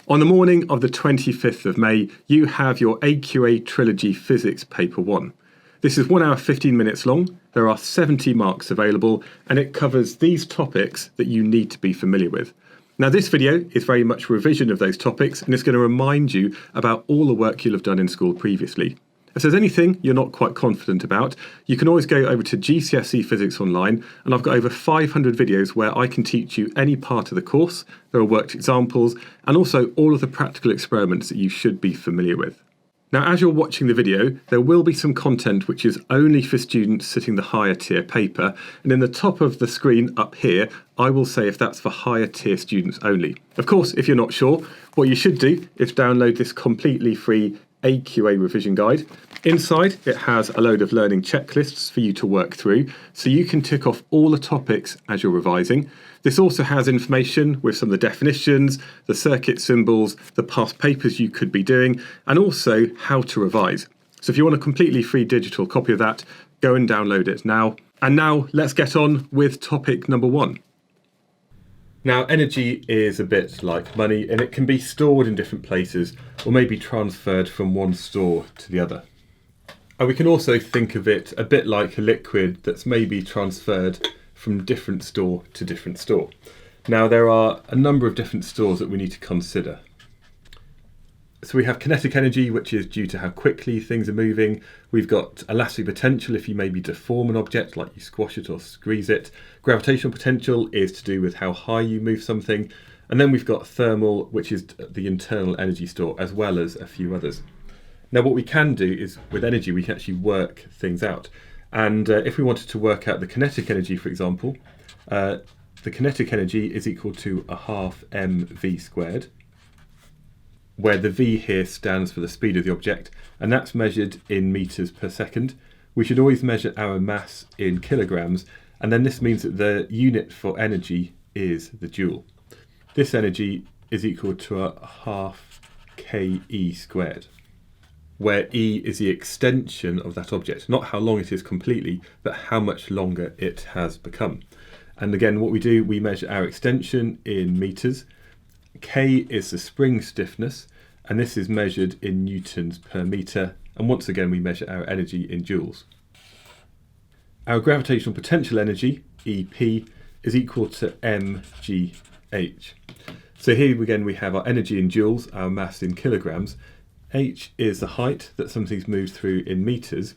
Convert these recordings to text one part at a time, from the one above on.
On the morning of the 25th of May, you have your AQA Trilogy Physics Paper 1. This is 1 hour 15 minutes long, there are 70 marks available, and it covers these topics that you need to be familiar with. Now this video is very much a revision of those topics, and it's going to remind you about all the work you'll have done in school previously. If there's anything you're not quite confident about, you can always go over to GCSE Physics Online, and I've got over 500 videos where I can teach you any part of the course. There are worked examples, and also all of the practical experiments that you should be familiar with. Now, as you're watching the video, there will be some content which is only for students sitting the higher tier paper, and in the top of the screen up here, I will say if that's for higher tier students only. Of course, if you're not sure, what you should do is download this completely free AQA revision guide. Inside it has a load of learning checklists for you to work through, so you can tick off all the topics as you're revising. This also has information with some of the definitions, the circuit symbols, the past papers you could be doing, and also how to revise. So if you want a completely free digital copy of that, go and download it now. And now let's get on with topic number 1. Now, energy is a bit like money, and it can be stored in different places or maybe transferred from one store to the other. And we can also think of it a bit like a liquid that's maybe transferred from different store to different store. Now, there are a number of different stores that we need to consider. So we have kinetic energy, which is due to how quickly things are moving. We've got elastic potential if you maybe deform an object, like you squash it or squeeze it. Gravitational potential is to do with how high you move something. And then we've got thermal, which is the internal energy store, as well as a few others. Now, what we can do is, with energy, we can actually work things out. And if we wanted to work out the kinetic energy, for example, the kinetic energy is equal to a half mv squared, where the v here stands for the speed of the object, and that's measured in meters per second. We should always measure our mass in kilograms, and then this means that the unit for energy is the joule. This energy is equal to a half ke squared, where e is the extension of that object, not how long it is completely, but how much longer it has become. And again, what we do, we measure our extension in meters. K is the spring stiffness, and this is measured in newtons per metre, and once again we measure our energy in joules. Our gravitational potential energy, EP, is equal to mgh. So here again we have our energy in joules, our mass in kilograms. H is the height that something's moved through in metres,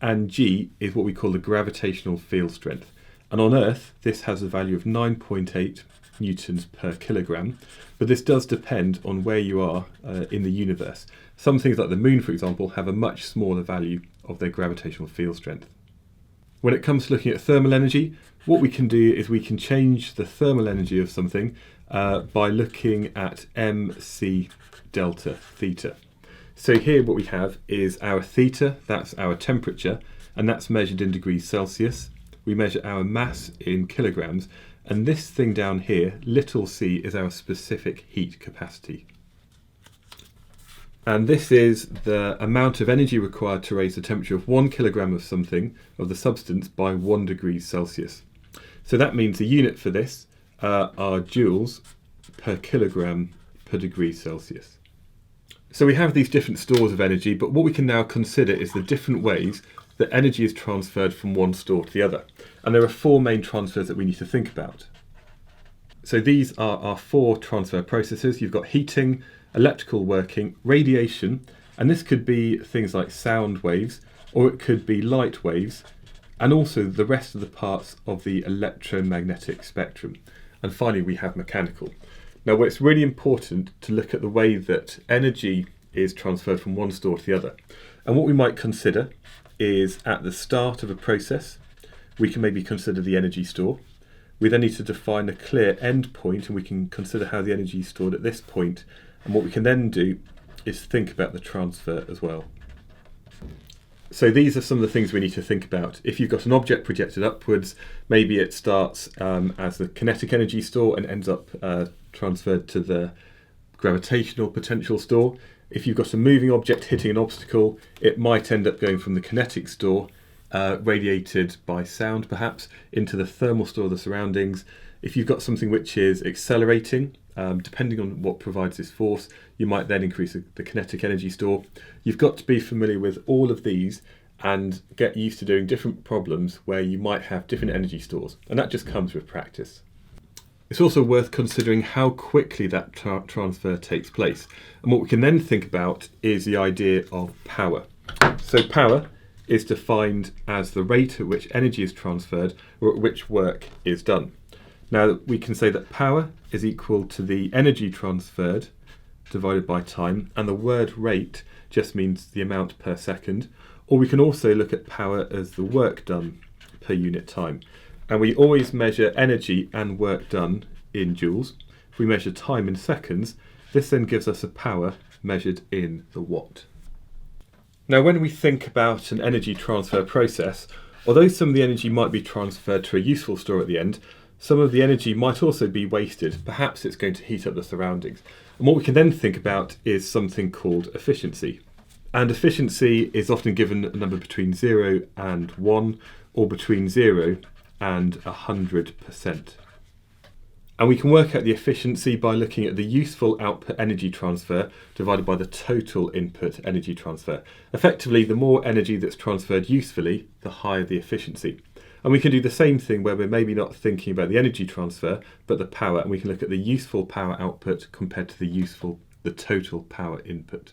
and G is what we call the gravitational field strength. And on Earth this has a value of 9.8 newtons per kilogram, but this does depend on where you are in the universe. Some things like the moon, for example, have a much smaller value of their gravitational field strength. When it comes to looking at thermal energy, what we can do is we can change the thermal energy of something by looking at mc delta theta. So here what we have is our theta, that's our temperature, and that's measured in degrees Celsius. We measure our mass in kilograms, and this thing down here, little c, is our specific heat capacity. And this is the amount of energy required to raise the temperature of 1 kilogram of something, of the substance, by 1 degree Celsius. So that means the unit for this are joules per kilogram per degree Celsius. So we have these different stores of energy, but what we can now consider is the different ways that energy is transferred from one store to the other. And there are 4 main transfers that we need to think about. So these are our 4 transfer processes. You've got heating, electrical working, radiation, and this could be things like sound waves, or it could be light waves, and also the rest of the parts of the electromagnetic spectrum. And finally, we have mechanical. Now, it's really important to look at the way that energy is transferred from one store to the other. And what we might consider is at the start of a process, we can maybe consider the energy store. We then need to define a clear end point, and we can consider how the energy is stored at this point. And what we can then do is think about the transfer as well. So these are some of the things we need to think about. If you've got an object projected upwards, maybe it starts as the kinetic energy store and ends up transferred to the gravitational potential store. If you've got a moving object hitting an obstacle, it might end up going from the kinetic store, radiated by sound perhaps, into the thermal store of the surroundings. If you've got something which is accelerating, depending on what provides this force, you might then increase the kinetic energy store. You've got to be familiar with all of these and get used to doing different problems where you might have different energy stores, and that just comes with practice. It's also worth considering how quickly that transfer takes place, and what we can then think about is the idea of power. So power is defined as the rate at which energy is transferred or at which work is done. Now we can say that power is equal to the energy transferred divided by time, and the word rate just means the amount per second. Or we can also look at power as the work done per unit time. And we always measure energy and work done in joules. If we measure time in seconds, this then gives us a power measured in the watt. Now when we think about an energy transfer process, although some of the energy might be transferred to a useful store at the end, some of the energy might also be wasted. Perhaps it's going to heat up the surroundings. And what we can then think about is something called efficiency. And efficiency is often given a number between 0 and 1, or between 0 and 100%. And we can work out the efficiency by looking at the useful output energy transfer divided by the total input energy transfer. Effectively, the more energy that's transferred usefully, the higher the efficiency. And we can do the same thing where we're maybe not thinking about the energy transfer, but the power, and we can look at the useful power output compared to the total power input.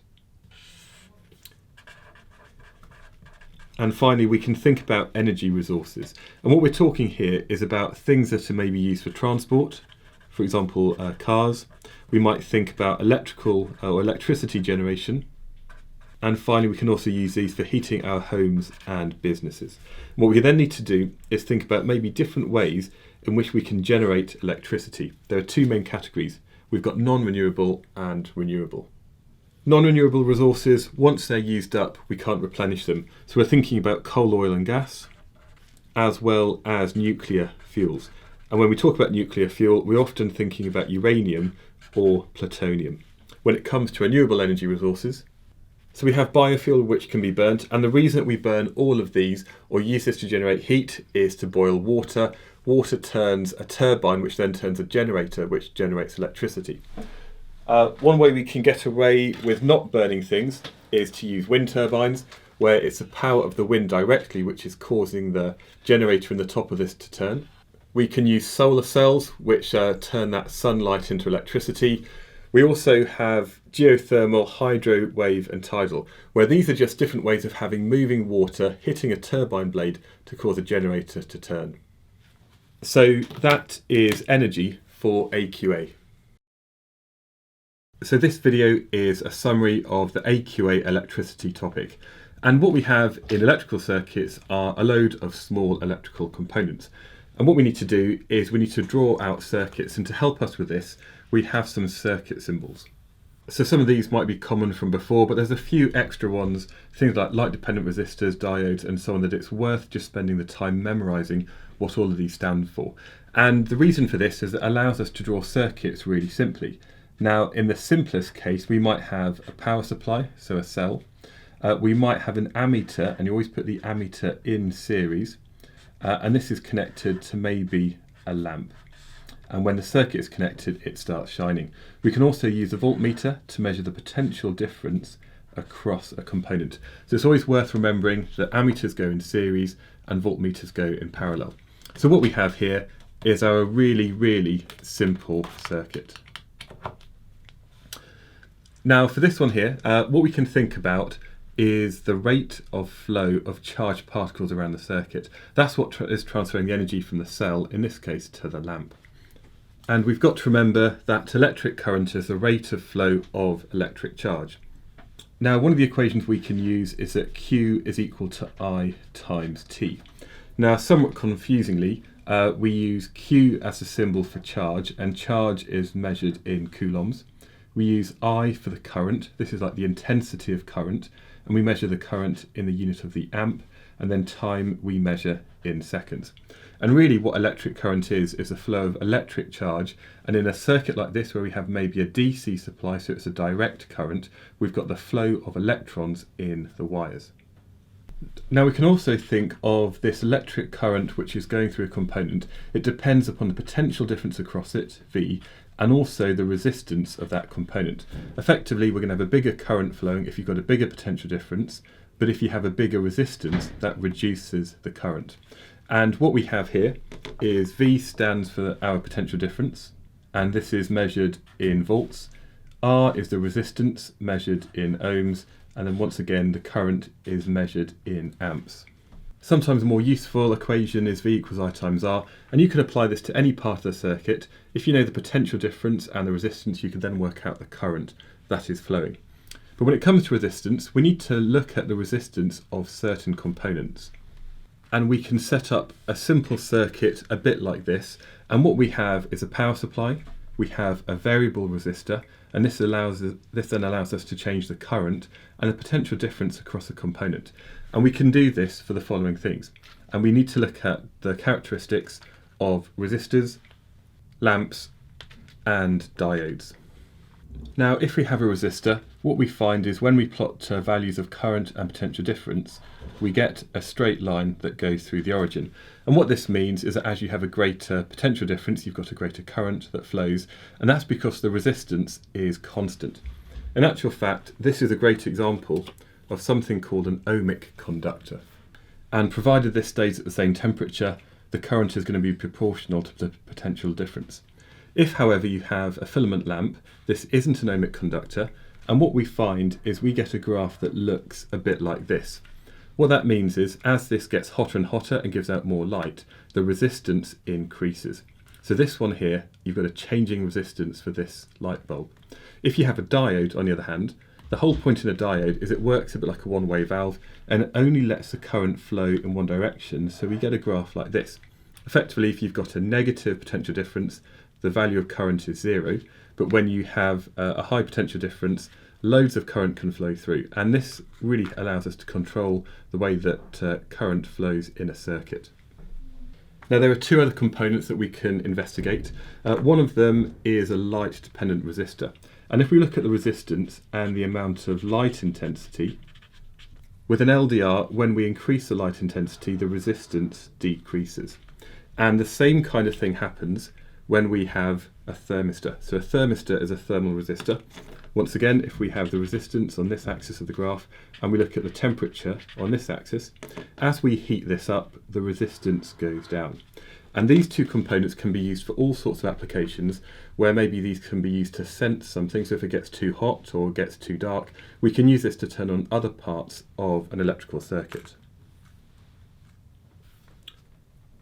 And finally, we can think about energy resources. And what we're talking here is about things that are maybe used for transport, for example, cars. We might think about electrical or electricity generation. And finally, we can also use these for heating our homes and businesses. And what we then need to do is think about maybe different ways in which we can generate electricity. There are two main categories. We've got non-renewable and renewable. Non-renewable resources, once they're used up, we can't replenish them. So we're thinking about coal, oil and gas, as well as nuclear fuels. And when we talk about nuclear fuel, we're often thinking about uranium or plutonium. When it comes to renewable energy resources, so we have biofuel which can be burnt, and the reason that we burn all of these or use this to generate heat is to boil water. Water turns a turbine which then turns a generator which generates electricity. One way we can get away with not burning things is to use wind turbines, where it's the power of the wind directly which is causing the generator in the top of this to turn. We can use solar cells which turn that sunlight into electricity. We also have geothermal, hydro, wave and tidal, where these are just different ways of having moving water hitting a turbine blade to cause a generator to turn. So that is energy for AQA. So this video is a summary of the AQA electricity topic. And what we have in electrical circuits are a load of small electrical components. And what we need to do is we need to draw out circuits, and to help us with this, we have some circuit symbols. So some of these might be common from before, but there's a few extra ones, things like light-dependent resistors, diodes, and so on, that it's worth just spending the time memorising what all of these stand for. And the reason for this is it allows us to draw circuits really simply. Now, in the simplest case, we might have a power supply, so a cell. We might have an ammeter, and you always put the ammeter in series. And this is connected to maybe a lamp. And when the circuit is connected, it starts shining. We can also use a voltmeter to measure the potential difference across a component. So it's always worth remembering that ammeters go in series and voltmeters go in parallel. So what we have here is our really, really simple circuit. Now for this one here, what we can think about is the rate of flow of charged particles around the circuit. That's what is transferring the energy from the cell, in this case, to the lamp. And we've got to remember that electric current is the rate of flow of electric charge. Now, one of the equations we can use is that Q is equal to I times T. Now, somewhat confusingly, we use Q as a symbol for charge, and charge is measured in coulombs. We use I for the current. This is like the intensity of current, and we measure the current in the unit of the amp, and then time we measure in seconds. And really what electric current is a flow of electric charge, and in a circuit like this where we have maybe a DC supply, so it's a direct current, we've got the flow of electrons in the wires. Now we can also think of this electric current which is going through a component. It depends upon the potential difference across it, V, and also the resistance of that component. Effectively, we're going to have a bigger current flowing if you've got a bigger potential difference, but if you have a bigger resistance, that reduces the current. And what we have here is V stands for our potential difference, and this is measured in volts. R is the resistance measured in ohms, and then once again the current is measured in amps. Sometimes a more useful equation is V equals I times R, and you can apply this to any part of the circuit. If you know the potential difference and the resistance, you can then work out the current that is flowing. But when it comes to resistance, we need to look at the resistance of certain components. And we can set up a simple circuit a bit like this, and what we have is a power supply, we have a variable resistor, and this then allows us to change the current and the potential difference across a component. And we can do this for the following things. And we need to look at the characteristics of resistors, lamps, and diodes. Now, if we have a resistor, what we find is when we plot values of current and potential difference, we get a straight line that goes through the origin. And what this means is that as you have a greater potential difference, you've got a greater current that flows, and that's because the resistance is constant. In actual fact, this is a great example of something called an ohmic conductor. And provided this stays at the same temperature, the current is going to be proportional to the potential difference. If, however, you have a filament lamp, this isn't an ohmic conductor, and what we find is we get a graph that looks a bit like this. What that means is, as this gets hotter and hotter and gives out more light, the resistance increases. So this one here, you've got a changing resistance for this light bulb. If you have a diode, on the other hand, the whole point in a diode is it works a bit like a one-way valve, and it only lets the current flow in one direction, so we get a graph like this. Effectively, if you've got a negative potential difference, the value of current is 0, but when you have a high potential difference, loads of current can flow through, and this really allows us to control the way that current flows in a circuit. Now, there are two other components that we can investigate. One of them is a light-dependent resistor, and if we look at the resistance and the amount of light intensity, with an LDR, when we increase the light intensity, the resistance decreases. And the same kind of thing happens when we have a thermistor. So a thermistor is a thermal resistor. Once again, if we have the resistance on this axis of the graph and we look at the temperature on this axis, as we heat this up, the resistance goes down. And these two components can be used for all sorts of applications where maybe these can be used to sense something. So if it gets too hot or gets too dark, we can use this to turn on other parts of an electrical circuit.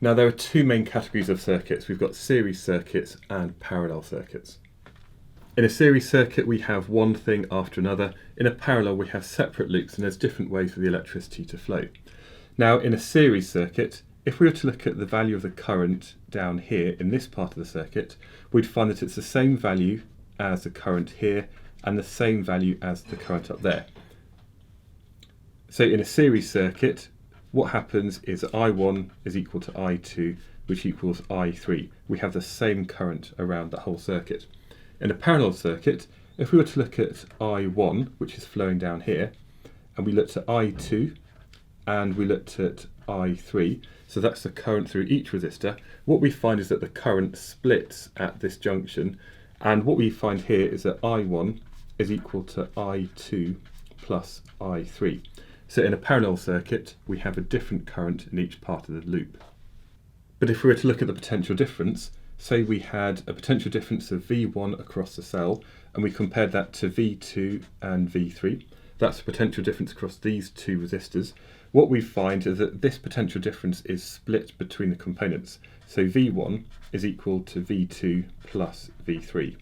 Now, there are two main categories of circuits. We've got series circuits and parallel circuits. In a series circuit, we have one thing after another. In a parallel, we have separate loops, and there's different ways for the electricity to flow. Now, in a series circuit, if we were to look at the value of the current down here in this part of the circuit, we'd find that it's the same value as the current here and the same value as the current up there. So in a series circuit, what happens is I1 is equal to I2, which equals I3. We have the same current around the whole circuit. In a parallel circuit, if we were to look at I1, which is flowing down here, and we looked at I2, and we looked at I3, so that's the current through each resistor, what we find is that the current splits at this junction, and what we find here is that I1 is equal to I2 plus I3. So in a parallel circuit, we have a different current in each part of the loop. But if we were to look at the potential difference, say we had a potential difference of V1 across the cell, and we compared that to V2 and V3, that's the potential difference across these two resistors. What we find is that this potential difference is split between the components. So V1 is equal to V2 plus V3.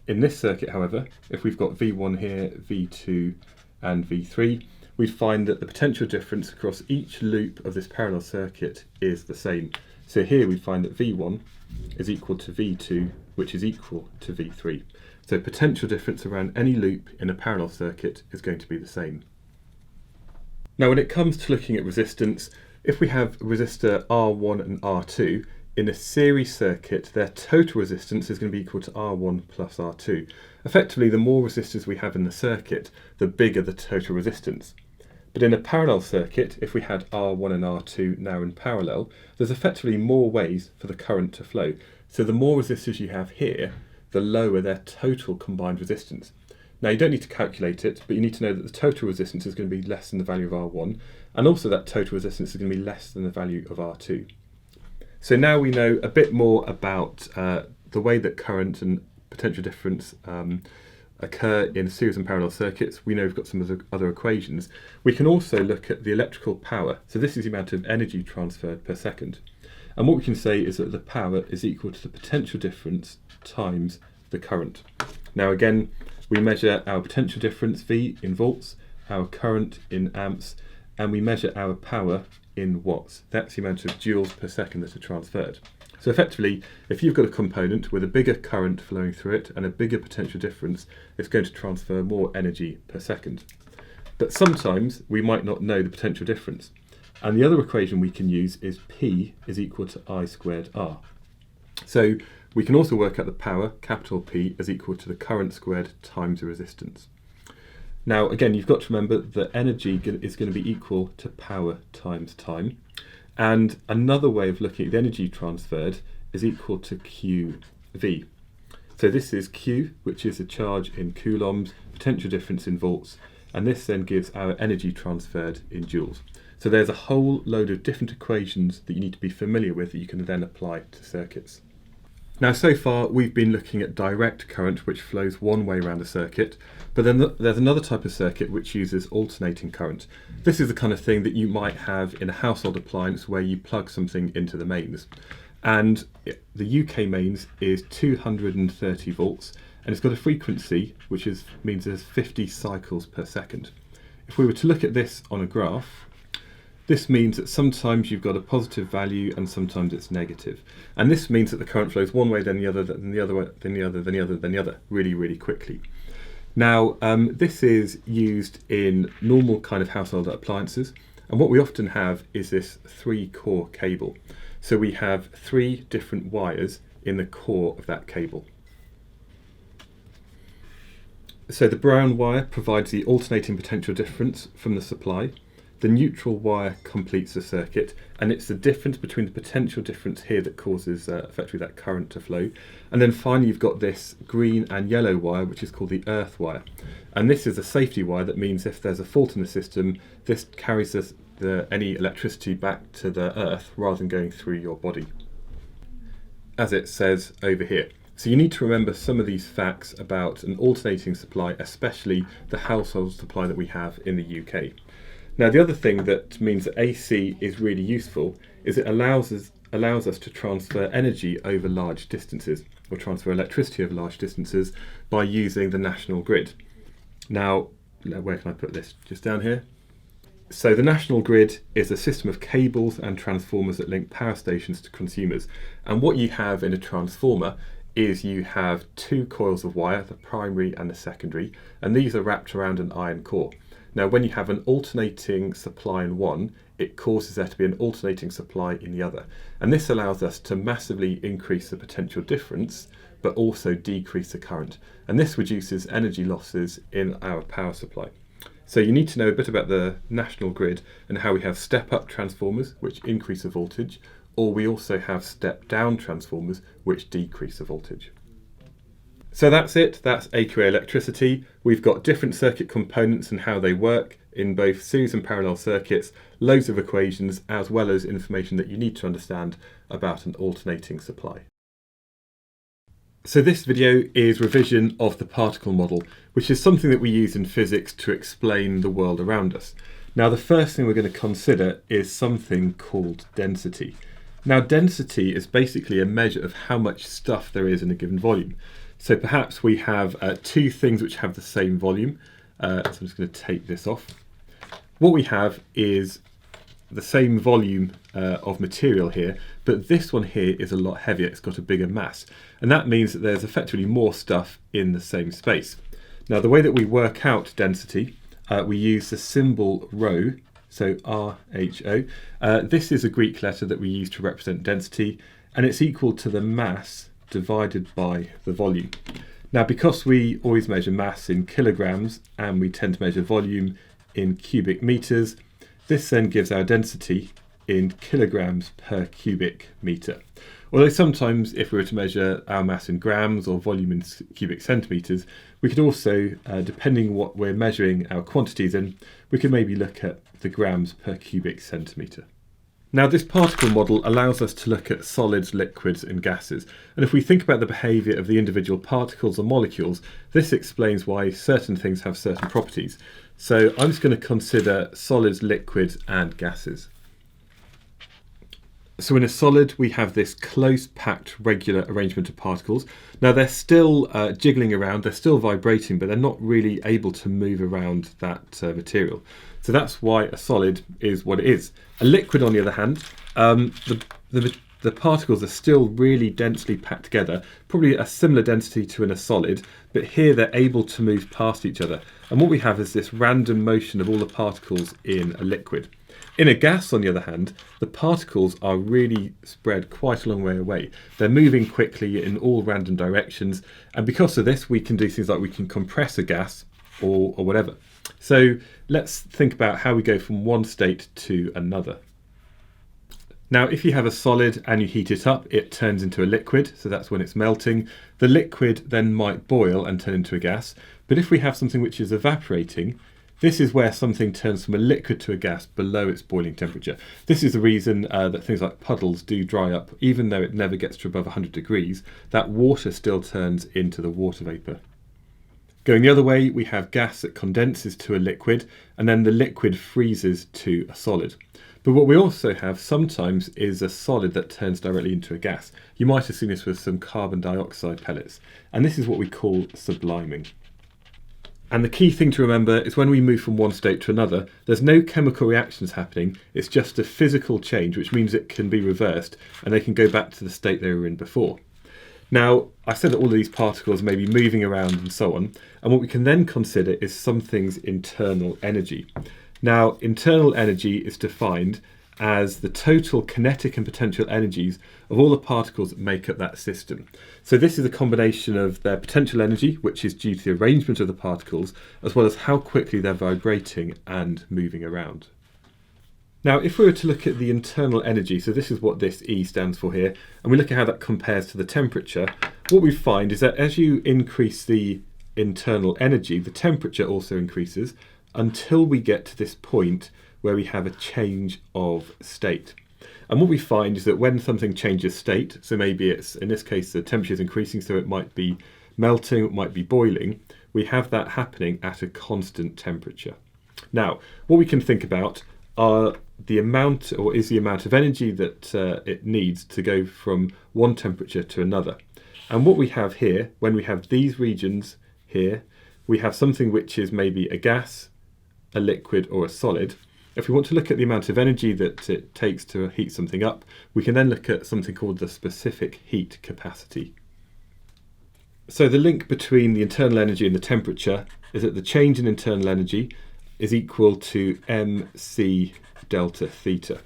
In this circuit, however, if we've got V1 here, V2 and V3, we find that the potential difference across each loop of this parallel circuit is the same. So here we find that V1 is equal to V2, which is equal to V3. So potential difference around any loop in a parallel circuit is going to be the same. Now, when it comes to looking at resistance, if we have resistor R1 and R2, in a series circuit, their total resistance is going to be equal to R1 plus R2. Effectively, the more resistors we have in the circuit, the bigger the total resistance. But in a parallel circuit, if we had R1 and R2 now in parallel, there's effectively more ways for the current to flow. So the more resistors you have here, the lower their total combined resistance. Now you don't need to calculate it, but you need to know that the total resistance is going to be less than the value of R1, and also that total resistance is going to be less than the value of R2. So now we know a bit more about the way that current and potential difference occur in series and parallel circuits. We know we've got some of the other equations. We can also look at the electrical power. So this is the amount of energy transferred per second. And what we can say is that the power is equal to the potential difference times the current. Now again, we measure our potential difference, V, in volts, our current in amps, and we measure our power in watts. That's the amount of joules per second that are transferred. So effectively, if you've got a component with a bigger current flowing through it and a bigger potential difference, it's going to transfer more energy per second. But sometimes we might not know the potential difference. And the other equation we can use is P is equal to I squared R. So we can also work out the power, capital P, is equal to the current squared times the resistance. Now again, you've got to remember that energy is going to be equal to power times time. And another way of looking at the energy transferred is equal to QV. So this is Q, which is a charge in coulombs, potential difference in volts, and this then gives our energy transferred in joules. So there's a whole load of different equations that you need to be familiar with that you can then apply to circuits. Now so far we've been looking at direct current, which flows one way around a circuit, but then there's another type of circuit which uses alternating current. This is the kind of thing that you might have in a household appliance where you plug something into the mains. And the UK mains is 230 volts, and it's got a frequency which means there's 50 cycles per second. If we were to look at this on a graph, this means that sometimes you've got a positive value and sometimes it's negative. And this means that the current flows one way, then the other, then the other way, then the other, then the other, then the other, really, really quickly. Now, this is used in normal kind of household appliances. And what we often have is this 3-core cable. So we have 3 different wires in the core of that cable. So the brown wire provides the alternating potential difference from the supply. The neutral wire completes the circuit, and it's the difference between the potential difference here that causes effectively that current to flow. And then finally you've got this green and yellow wire, which is called the earth wire. And this is a safety wire that means if there's a fault in the system, this carries any electricity back to the earth rather than going through your body, as it says over here. So you need to remember some of these facts about an alternating supply, especially the household supply that we have in the UK. Now the other thing that means that AC is really useful is it allows us to transfer energy over large distances, or transfer electricity over large distances, by using the national grid. Now, where can I put this? Just down here. So the national grid is a system of cables and transformers that link power stations to consumers. And what you have in a transformer is you have 2 coils of wire, the primary and the secondary, and these are wrapped around an iron core. Now when you have an alternating supply in one, it causes there to be an alternating supply in the other. And this allows us to massively increase the potential difference, but also decrease the current. And this reduces energy losses in our power supply. So you need to know a bit about the national grid and how we have step-up transformers, which increase the voltage, or we also have step-down transformers, which decrease the voltage. So that's it, that's AQA electricity. We've got different circuit components and how they work in both series and parallel circuits, loads of equations, as well as information that you need to understand about an alternating supply. So this video is revision of the particle model, which is something that we use in physics to explain the world around us. Now the first thing we're going to consider is something called density. Now density is basically a measure of how much stuff there is in a given volume. So perhaps we have 2 things which have the same volume. So I'm just going to take this off. What we have is the same volume of material here, but this one here is a lot heavier. It's got a bigger mass. And that means that there's effectively more stuff in the same space. Now the way that we work out density, we use the symbol rho, so RHO. This is a Greek letter that we use to represent density, and it's equal to the mass divided by the volume. Now because we always measure mass in kilograms and we tend to measure volume in cubic meters, this then gives our density in kilograms per cubic meter. Although sometimes if we were to measure our mass in grams or volume in cubic centimetres, we could also, depending what we're measuring our quantities in, we could maybe look at the grams per cubic centimetre. Now, this particle model allows us to look at solids, liquids and gases. And if we think about the behaviour of the individual particles or molecules, this explains why certain things have certain properties. So I'm just going to consider solids, liquids and gases. So in a solid, we have this close packed regular arrangement of particles. Now they're still jiggling around, they're still vibrating, but they're not really able to move around that material. So that's why a solid is what it is. A liquid, on the other hand, the particles are still really densely packed together, probably a similar density to in a solid, but here they're able to move past each other. And what we have is this random motion of all the particles in a liquid. In a gas, on the other hand, the particles are really spread quite a long way away. They're moving quickly in all random directions, and because of this, we can do things like we can compress a gas or whatever. So let's think about how we go from one state to another. Now, if you have a solid and you heat it up, it turns into a liquid, so that's when it's melting. The liquid then might boil and turn into a gas, but if we have something which is evaporating, this is where something turns from a liquid to a gas below its boiling temperature. This is the reason that things like puddles do dry up. Even though it never gets to above 100 degrees, that water still turns into the water vapour. Going the other way, we have gas that condenses to a liquid, and then the liquid freezes to a solid. But what we also have sometimes is a solid that turns directly into a gas. You might have seen this with some carbon dioxide pellets, and this is what we call subliming. And the key thing to remember is when we move from one state to another, there's no chemical reactions happening, it's just a physical change, which means it can be reversed and they can go back to the state they were in before. Now, I said that all of these particles may be moving around and so on, and what we can then consider is something's internal energy. Now, internal energy is defined as the total kinetic and potential energies of all the particles that make up that system. So this is a combination of their potential energy, which is due to the arrangement of the particles, as well as how quickly they're vibrating and moving around. Now, if we were to look at the internal energy, so this is what this E stands for here, and we look at how that compares to the temperature, what we find is that as you increase the internal energy, the temperature also increases until we get to this point where we have a change of state. And what we find is that when something changes state, so maybe it's, in this case, the temperature is increasing, so it might be melting, it might be boiling, we have that happening at a constant temperature. Now, what we can think about are the amount, or is the amount of energy that it needs to go from one temperature to another. And what we have here, when we have these regions here, we have something which is maybe a gas, a liquid or a solid. If we want to look at the amount of energy that it takes to heat something up, we can then look at something called the specific heat capacity. So the link between the internal energy and the temperature is that the change in internal energy is equal to mc delta theta,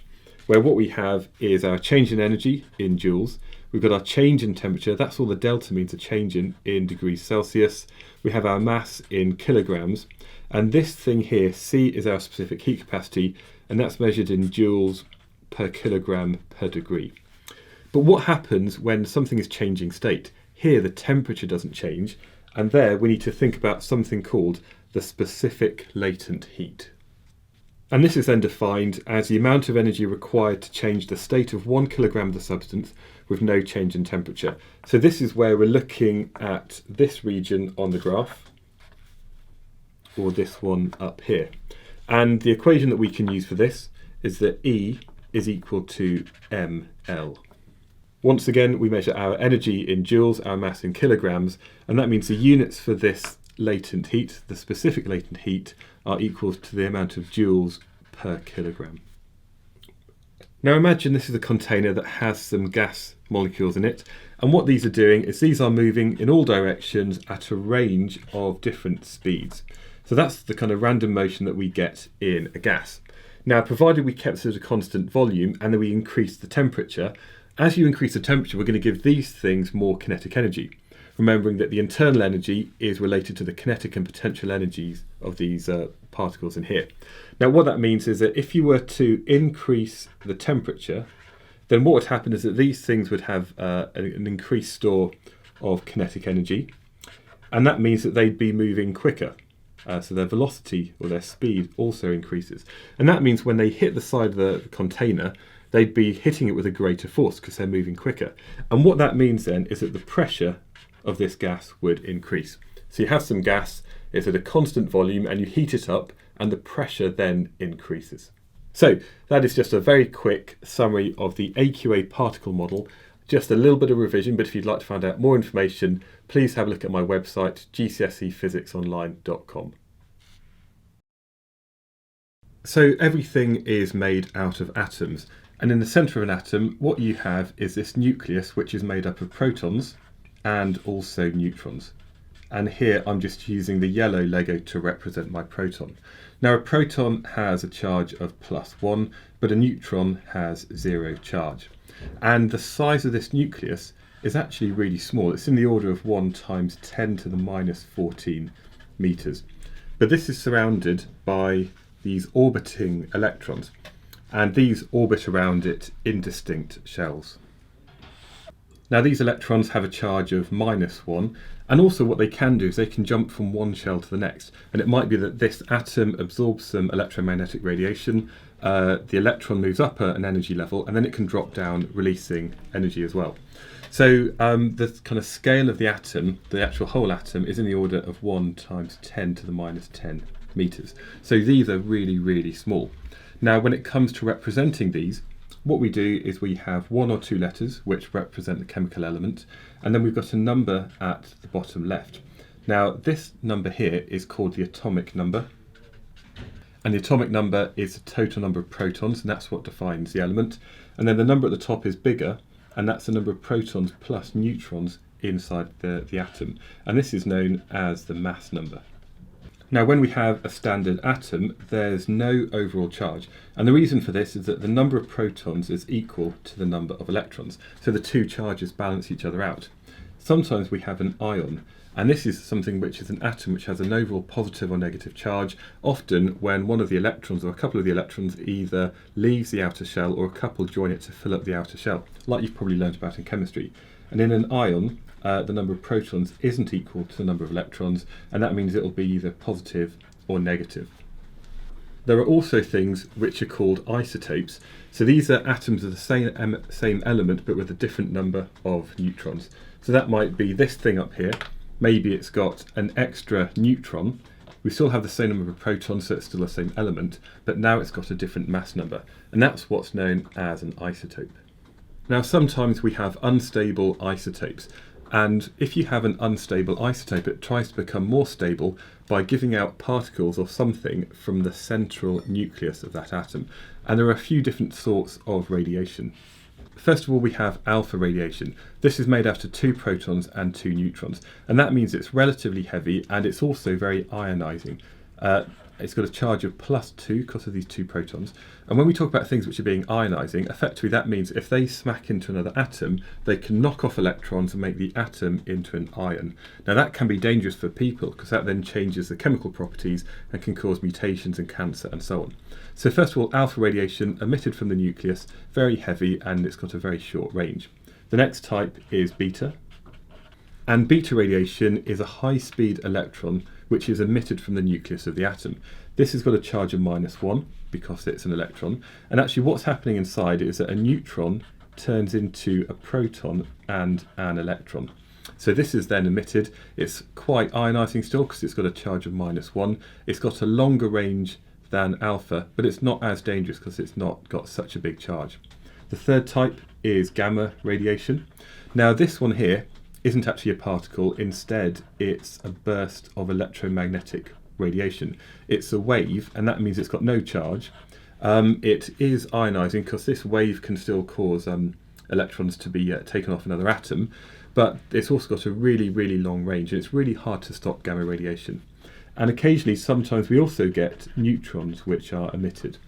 where what we have is our change in energy in joules, we've got our change in temperature, that's all the delta means, a change in degrees Celsius, we have our mass in kilograms, and this thing here, C, is our specific heat capacity, and that's measured in joules per kilogram per degree. But what happens when something is changing state? Here the temperature doesn't change, and there we need to think about something called the specific latent heat. And this is then defined as the amount of energy required to change the state of 1 kilogram of the substance with no change in temperature. So this is where we're looking at this region on the graph, or this one up here. And the equation that we can use for this is that E is equal to mL. Once again, we measure our energy in joules, our mass in kilograms, and that means the units for this latent heat, the specific latent heat, are equal to the amount of joules per kilogram. Now imagine this is a container that has some gas molecules in it, and what these are doing is these are moving in all directions at a range of different speeds. So that's the kind of random motion that we get in a gas. Now, provided we kept it at a constant volume and then we increase the temperature, as you increase the temperature, we're going to give these things more kinetic energy, remembering that the internal energy is related to the kinetic and potential energies of these particles in here. Now, what that means is that if you were to increase the temperature, then what would happen is that these things would have an increased store of kinetic energy, and that means that they'd be moving quicker. So their velocity or their speed also increases. And that means when they hit the side of the container, they'd be hitting it with a greater force because they're moving quicker. And what that means then is that the pressure of this gas would increase. So you have some gas, it's at a constant volume, and you heat it up, and the pressure then increases. So that is just a very quick summary of the AQA particle model. Just a little bit of revision, but if you'd like to find out more information, please have a look at my website, gcsephysicsonline.com. So everything is made out of atoms, and in the centre of an atom, what you have is this nucleus, which is made up of protons and also neutrons. And here I'm just using the yellow Lego to represent my proton. Now a proton has a charge of +1, but a neutron has 0 charge. And the size of this nucleus is actually really small. It's in the order of 1 × 10 to the -14 meters. But this is surrounded by these orbiting electrons, and these orbit around it in distinct shells. Now these electrons have a charge of -1, and also what they can do is they can jump from one shell to the next, and it might be that this atom absorbs some electromagnetic radiation, the electron moves up an energy level, and then it can drop down, releasing energy as well. So the kind of scale of the atom, the actual whole atom, is in the order of 1 × 10 to the -10 meters. So these are really, really small. Now when it comes to representing these, what we do is we have 1 or 2 letters which represent the chemical element, and then we've got a number at the bottom left. Now this number here is called the atomic number, and the atomic number is the total number of protons, and that's what defines the element. And then the number at the top is bigger, and that's the number of protons plus neutrons inside the atom, and this is known as the mass number. Now when we have a standard atom, there's no overall charge, and the reason for this is that the number of protons is equal to the number of electrons, so the two charges balance each other out. Sometimes we have an ion, and this is something which is an atom which has an overall positive or negative charge, often when one of the electrons or a couple of the electrons either leaves the outer shell or a couple join it to fill up the outer shell, like you've probably learned about in chemistry. And in an ion, the number of protons isn't equal to the number of electrons, and that means it'll be either positive or negative. There are also things which are called isotopes. So these are atoms of the same element but with a different number of neutrons. So that might be this thing up here. Maybe it's got an extra neutron. We still have the same number of protons, so it's still the same element, but now it's got a different mass number, and that's what's known as an isotope. Now sometimes we have unstable isotopes, and if you have an unstable isotope, it tries to become more stable by giving out particles or something from the central nucleus of that atom. And there are a few different sorts of radiation. First of all, we have alpha radiation. This is made out of 2 protons and 2 neutrons, and that means it's relatively heavy, and it's also very ionizing. It's got a charge of +2 because of these 2 protons. And when we talk about things which are being ionizing, effectively that means if they smack into another atom, they can knock off electrons and make the atom into an ion. Now that can be dangerous for people because that then changes the chemical properties and can cause mutations and cancer and so on. So first of all, alpha radiation emitted from the nucleus, very heavy, and it's got a very short range. The next type is beta. And beta radiation is a high-speed electron which is emitted from the nucleus of the atom. This has got a charge of -1 because it's an electron, and actually what's happening inside is that a neutron turns into a proton and an electron. So this is then emitted. It's quite ionizing still because it's got a charge of -1. It's got a longer range than alpha, but it's not as dangerous because it's not got such a big charge. The third type is gamma radiation. Now this one here isn't actually a particle, instead it's a burst of electromagnetic radiation. It's a wave, and that means it's got no charge. It is ionizing because this wave can still cause electrons to be taken off another atom, but it's also got a really, really long range, and it's really hard to stop gamma radiation. And occasionally, sometimes we also get neutrons which are emitted.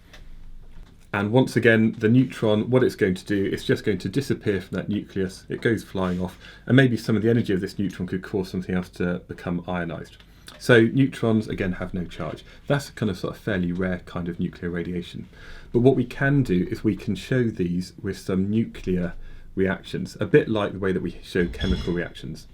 And once again, the neutron, what it's going to do, it's just going to disappear from that nucleus. It goes flying off, and maybe some of the energy of this neutron could cause something else to become ionized. So neutrons, again, have no charge. That's a kind of sort of fairly rare kind of nuclear radiation. But what we can do is we can show these with some nuclear reactions, a bit like the way that we show chemical reactions.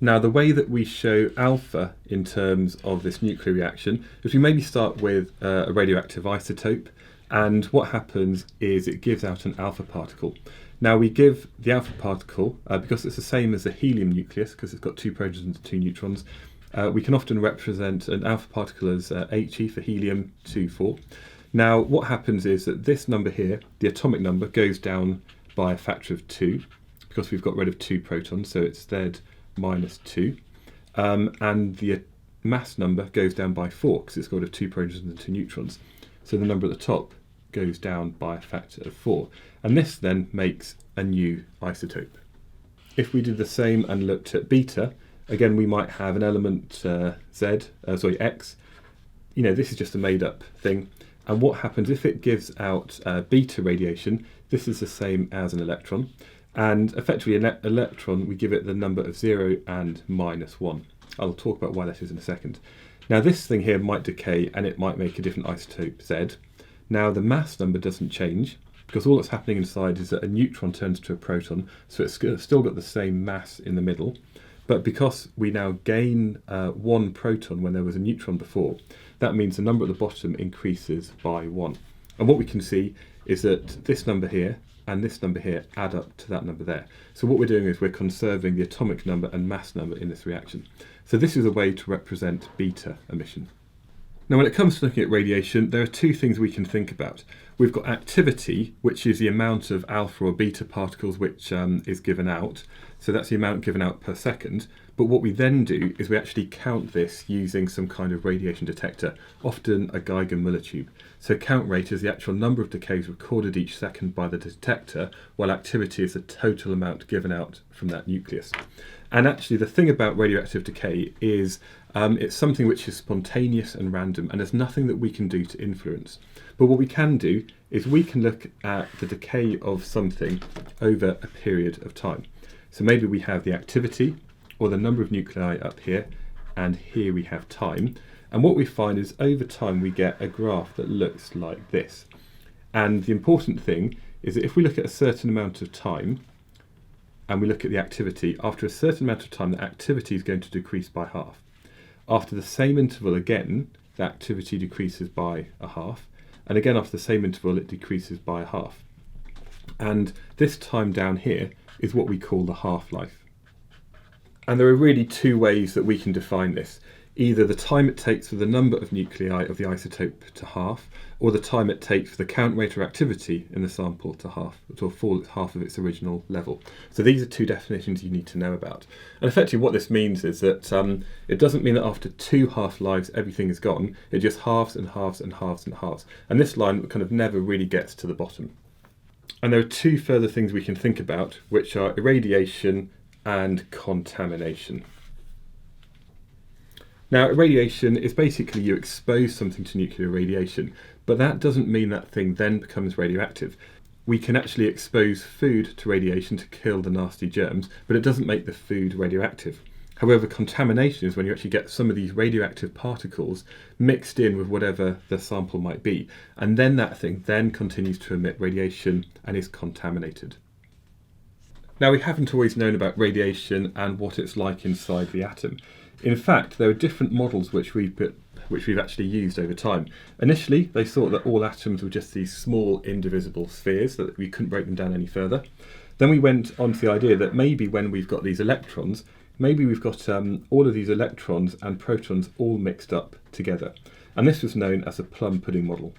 Now, the way that we show alpha in terms of this nuclear reaction is we maybe start with a radioactive isotope, and what happens is it gives out an alpha particle. Now, we give the alpha particle, because it's the same as a helium nucleus, because it's got 2 protons and 2 neutrons, we can often represent an alpha particle as He for helium-24. Now, what happens is that this number here, the atomic number, goes down by a factor of 2, because we've got rid of 2 protons, so it's Z minus 2. And the mass number goes down by 4, because it's got rid of 2 protons and 2 neutrons. So the number at the top goes down by a factor of 4. And this then makes a new isotope. If we did the same and looked at beta, again, we might have an element X. This is just a made-up thing. And what happens if it gives out beta radiation? This is the same as an electron. And effectively, an electron, we give it the number of 0 and minus 1. I'll talk about why that is in a second. Now, this thing here might decay, and it might make a different isotope, Z. Now, the mass number doesn't change, because all that's happening inside is that a neutron turns to a proton, so it's still got the same mass in the middle. But because we now gain 1 proton when there was a neutron before, that means the number at the bottom increases by 1. And what we can see is that this number here and this number here add up to that number there. So what we're doing is we're conserving the atomic number and mass number in this reaction. So this is a way to represent beta emission. Now, when it comes to looking at radiation, there are 2 things we can think about. We've got activity, which is the amount of alpha or beta particles which is given out. So that's the amount given out per second. But what we then do is we actually count this using some kind of radiation detector, often a Geiger-Müller tube. So count rate is the actual number of decays recorded each second by the detector, while activity is the total amount given out from that nucleus. And actually, the thing about radioactive decay is it's something which is spontaneous and random, and there's nothing that we can do to influence. But what we can do is we can look at the decay of something over a period of time. So maybe we have the activity, or the number of nuclei up here, and here we have time. And what we find is over time we get a graph that looks like this. And the important thing is that if we look at a certain amount of time, and we look at the activity, after a certain amount of time, the activity is going to decrease by half. After the same interval again, the activity decreases by a half. And again, after the same interval, it decreases by a half. And this time down here is what we call the half-life. And there are really 2 ways that we can define this. Either the time it takes for the number of nuclei of the isotope to half, or the time it takes for the count rate or activity in the sample to fall at half of its original level. So these are 2 definitions you need to know about. And effectively what this means is that it doesn't mean that after 2 half-lives everything is gone. It just halves and halves and halves and halves. And this line kind of never really gets to the bottom. And there are 2 further things we can think about, which are irradiation and contamination. Now, irradiation is basically you expose something to nuclear radiation, but that doesn't mean that thing then becomes radioactive. We can actually expose food to radiation to kill the nasty germs, but it doesn't make the food radioactive. However, contamination is when you actually get some of these radioactive particles mixed in with whatever the sample might be, and then that thing then continues to emit radiation and is contaminated. Now, we haven't always known about radiation and what it's like inside the atom. In fact, there are different models which we've actually used over time. Initially, they thought that all atoms were just these small, indivisible spheres, that we couldn't break them down any further. Then we went on to the idea that maybe when we've got these electrons, maybe we've got all of these electrons and protons all mixed up together. And this was known as a plum pudding model.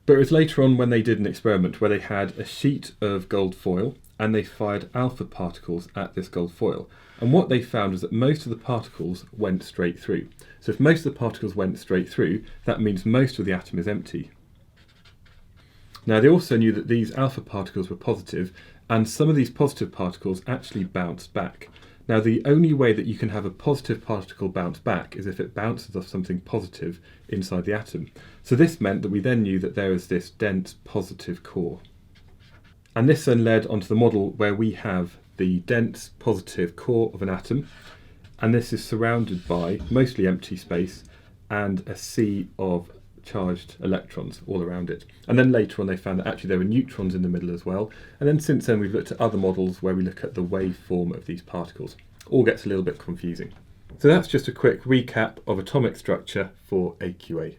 But it was later on when they did an experiment where they had a sheet of gold foil and they fired alpha particles at this gold foil. And what they found was that most of the particles went straight through. So if most of the particles went straight through, that means most of the atom is empty. Now, they also knew that these alpha particles were positive, and some of these positive particles actually bounced back. Now, the only way that you can have a positive particle bounce back is if it bounces off something positive inside the atom. So this meant that we then knew that there was this dense positive core. And this then led onto the model where we have the dense positive core of an atom, and this is surrounded by mostly empty space and a sea of charged electrons all around it. And then later on they found that actually there were neutrons in the middle as well. And then since then we've looked at other models where we look at the waveform of these particles. All gets a little bit confusing. So that's just a quick recap of atomic structure for AQA.